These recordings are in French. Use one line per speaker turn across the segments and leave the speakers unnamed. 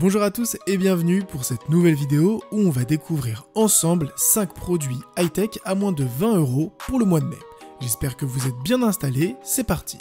Bonjour à tous et bienvenue pour cette nouvelle vidéo où on va découvrir ensemble 5 produits high-tech à moins de 20 € pour le mois de mai. J'espère que vous êtes bien installés, c'est parti.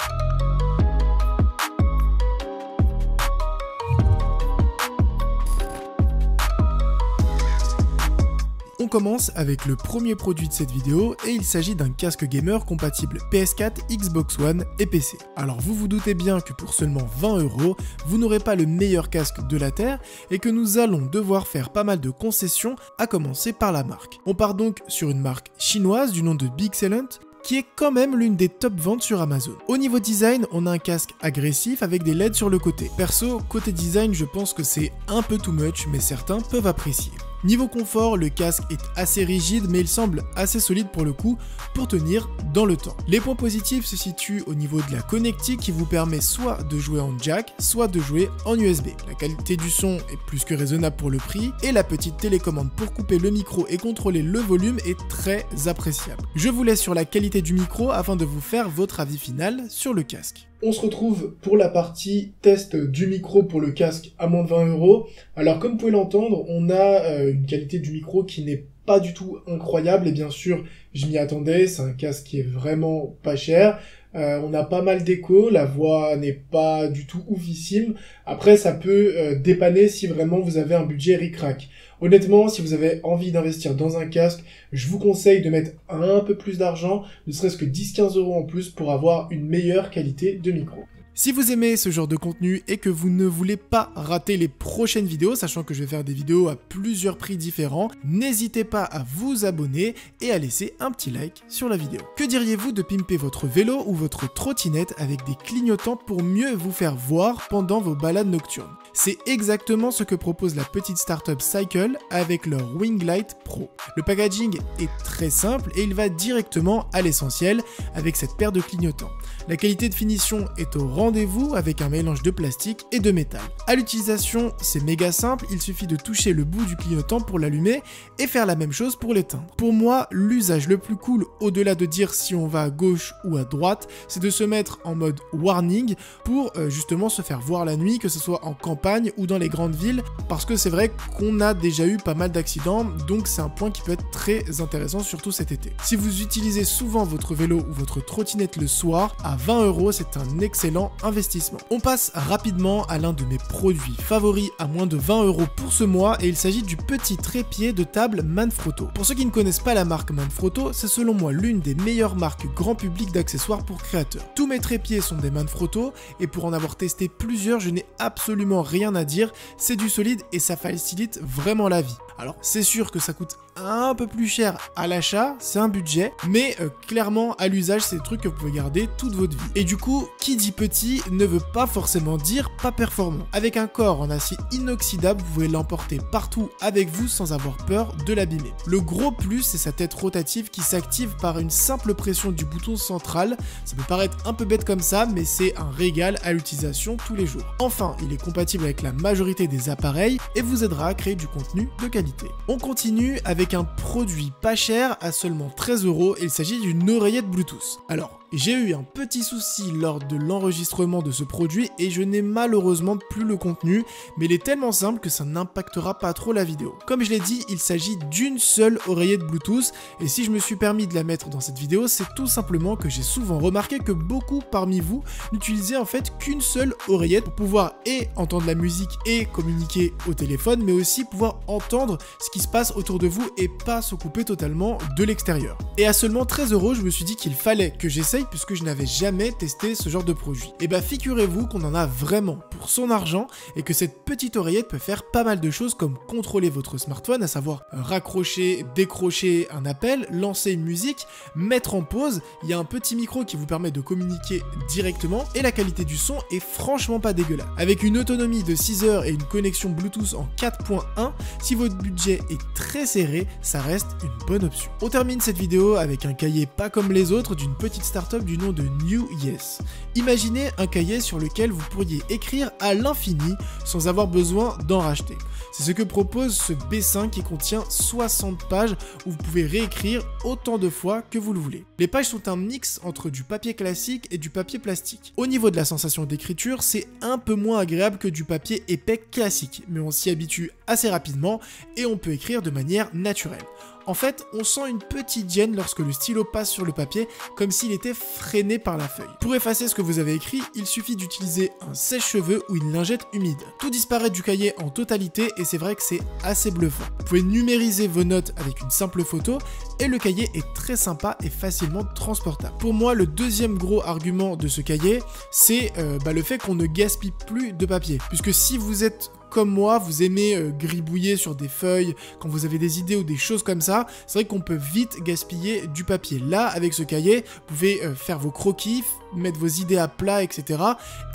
On commence avec le premier produit de cette vidéo et il s'agit d'un casque gamer compatible PS4, Xbox One et PC. Alors vous vous doutez bien que pour seulement 20 €, vous n'aurez pas le meilleur casque de la Terre et que nous allons devoir faire pas mal de concessions, à commencer par la marque. On part donc sur une marque chinoise du nom de Bixcellent, qui est quand même l'une des top ventes sur Amazon. Au niveau design, on a un casque agressif avec des LED sur le côté. Perso, côté design, je pense que c'est un peu too much, mais certains peuvent apprécier. Niveau confort, le casque est assez rigide, mais il semble assez solide pour le coup, pour tenir dans le temps. Les points positifs se situent au niveau de la connectique qui vous permet soit de jouer en jack, soit de jouer en USB. La qualité du son est plus que raisonnable pour le prix, et la petite télécommande pour couper le micro et contrôler le volume est très appréciable. Je vous laisse sur la qualité du micro afin de vous faire votre avis final sur le casque. On se retrouve pour la partie test du micro pour le casque à moins de 20 €. Alors comme vous pouvez l'entendre, on a une qualité du micro qui n'est pas du tout incroyable et bien sûr je m'y attendais, c'est un casque qui est vraiment pas cher. On a pas mal d'écho, la voix n'est pas du tout oufissime. Après ça peut dépanner si vraiment vous avez un budget ric-rac. Honnêtement, si vous avez envie d'investir dans un casque, je vous conseille de mettre un peu plus d'argent, ne serait-ce que 10-15 € en plus pour avoir une meilleure qualité de micro. Si vous aimez ce genre de contenu et que vous ne voulez pas rater les prochaines vidéos, sachant que je vais faire des vidéos à plusieurs prix différents, n'hésitez pas à vous abonner et à laisser un petit like sur la vidéo. Que diriez-vous de pimper votre vélo ou votre trottinette avec des clignotants pour mieux vous faire voir pendant vos balades nocturnes? C'est exactement ce que propose la petite startup Cycle avec leur Winglight Pro. Le packaging est très simple et il va directement à l'essentiel avec cette paire de clignotants. La qualité de finition est au rendez-vous avec un mélange de plastique et de métal. À l'utilisation, c'est méga simple, il suffit de toucher le bout du clignotant pour l'allumer et faire la même chose pour l'éteindre. Pour moi, l'usage le plus cool, au-delà de dire si on va à gauche ou à droite, c'est de se mettre en mode warning pour justement se faire voir la nuit, que ce soit en campagne ou dans les grandes villes, parce que c'est vrai qu'on a déjà eu pas mal d'accidents, donc c'est un point qui peut être très intéressant, surtout cet été. Si vous utilisez souvent votre vélo ou votre trottinette le soir, à 20 €, c'est un excellent investissement. On passe rapidement à l'un de mes produits favoris à moins de 20 € pour ce mois et il s'agit du petit trépied de table Manfrotto. Pour ceux qui ne connaissent pas la marque Manfrotto, c'est selon moi l'une des meilleures marques grand public d'accessoires pour créateurs. Tous mes trépieds sont des Manfrotto et pour en avoir testé plusieurs, je n'ai absolument rien à dire, c'est du solide et ça facilite vraiment la vie. Alors c'est sûr que ça coûte un peu plus cher à l'achat, c'est un budget, mais clairement à l'usage c'est des trucs que vous pouvez garder toute votre vie. Et du coup, qui dit petit ne veut pas forcément dire pas performant. Avec un corps en acier inoxydable, vous pouvez l'emporter partout avec vous sans avoir peur de l'abîmer. Le gros plus, c'est sa tête rotative qui s'active par une simple pression du bouton central. Ça peut paraître un peu bête comme ça, mais c'est un régal à l'utilisation tous les jours. Enfin, il est compatible avec la majorité des appareils et vous aidera à créer du contenu de qualité. On continue avec un produit pas cher à seulement 13 € et il s'agit d'une oreillette Bluetooth. Alors, j'ai eu un petit souci lors de l'enregistrement de ce produit et je n'ai malheureusement plus le contenu, mais il est tellement simple que ça n'impactera pas trop la vidéo. Comme je l'ai dit, il s'agit d'une seule oreillette Bluetooth et si je me suis permis de la mettre dans cette vidéo, c'est tout simplement que j'ai souvent remarqué que beaucoup parmi vous n'utilisaient en fait qu'une seule oreillette pour pouvoir et entendre la musique et communiquer au téléphone, mais aussi pouvoir entendre ce qui se passe autour de vous et pas se couper totalement de l'extérieur. Et à seulement 13 €, je me suis dit qu'il fallait que j'essaye puisque je n'avais jamais testé ce genre de produit. Et bah figurez-vous qu'on en a vraiment pour son argent et que cette petite oreillette peut faire pas mal de choses comme contrôler votre smartphone, à savoir raccrocher, décrocher un appel, lancer une musique, mettre en pause. Il y a un petit micro qui vous permet de communiquer directement et la qualité du son est franchement pas dégueulasse. Avec une autonomie de 6 heures et une connexion Bluetooth en 4.1, si votre budget est très serré, ça reste une bonne option. On termine cette vidéo avec un cahier pas comme les autres d'une petite startup startup du nom de New Yes. Imaginez un cahier sur lequel vous pourriez écrire à l'infini sans avoir besoin d'en racheter. C'est ce que propose ce B5 qui contient 60 pages où vous pouvez réécrire autant de fois que vous le voulez. Les pages sont un mix entre du papier classique et du papier plastique. Au niveau de la sensation d'écriture, c'est un peu moins agréable que du papier épais classique, mais on s'y habitue assez rapidement et on peut écrire de manière naturelle. En fait, on sent une petite gêne lorsque le stylo passe sur le papier, comme s'il était freiné par la feuille. Pour effacer ce que vous avez écrit, il suffit d'utiliser un sèche-cheveux ou une lingette humide. Tout disparaît du cahier en totalité et c'est vrai que c'est assez bluffant. Vous pouvez numériser vos notes avec une simple photo et le cahier est très sympa et facilement transportable. Pour moi, le deuxième gros argument de ce cahier, c'est le fait qu'on ne gaspille plus de papier. Puisque si vous êtes comme moi, vous aimez gribouiller sur des feuilles quand vous avez des idées ou des choses comme ça, c'est vrai qu'on peut vite gaspiller du papier. Là, avec ce cahier, vous pouvez faire vos croquis, mettre vos idées à plat, etc.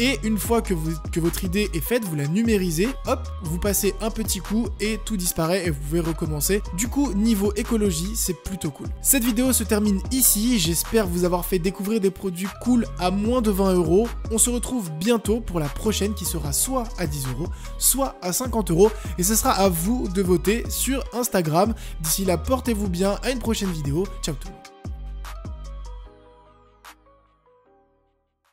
Et une fois que votre idée est faite, vous la numérisez, hop, vous passez un petit coup et tout disparaît et vous pouvez recommencer. Du coup, niveau écologie, c'est plutôt cool. Cette vidéo se termine ici, j'espère vous avoir fait découvrir des produits cool à moins de 20 €. On se retrouve bientôt pour la prochaine qui sera soit à 10 €, soit à 50 € et ce sera à vous de voter sur Instagram. D'ici là, portez-vous bien, à une prochaine vidéo. Ciao tout le monde.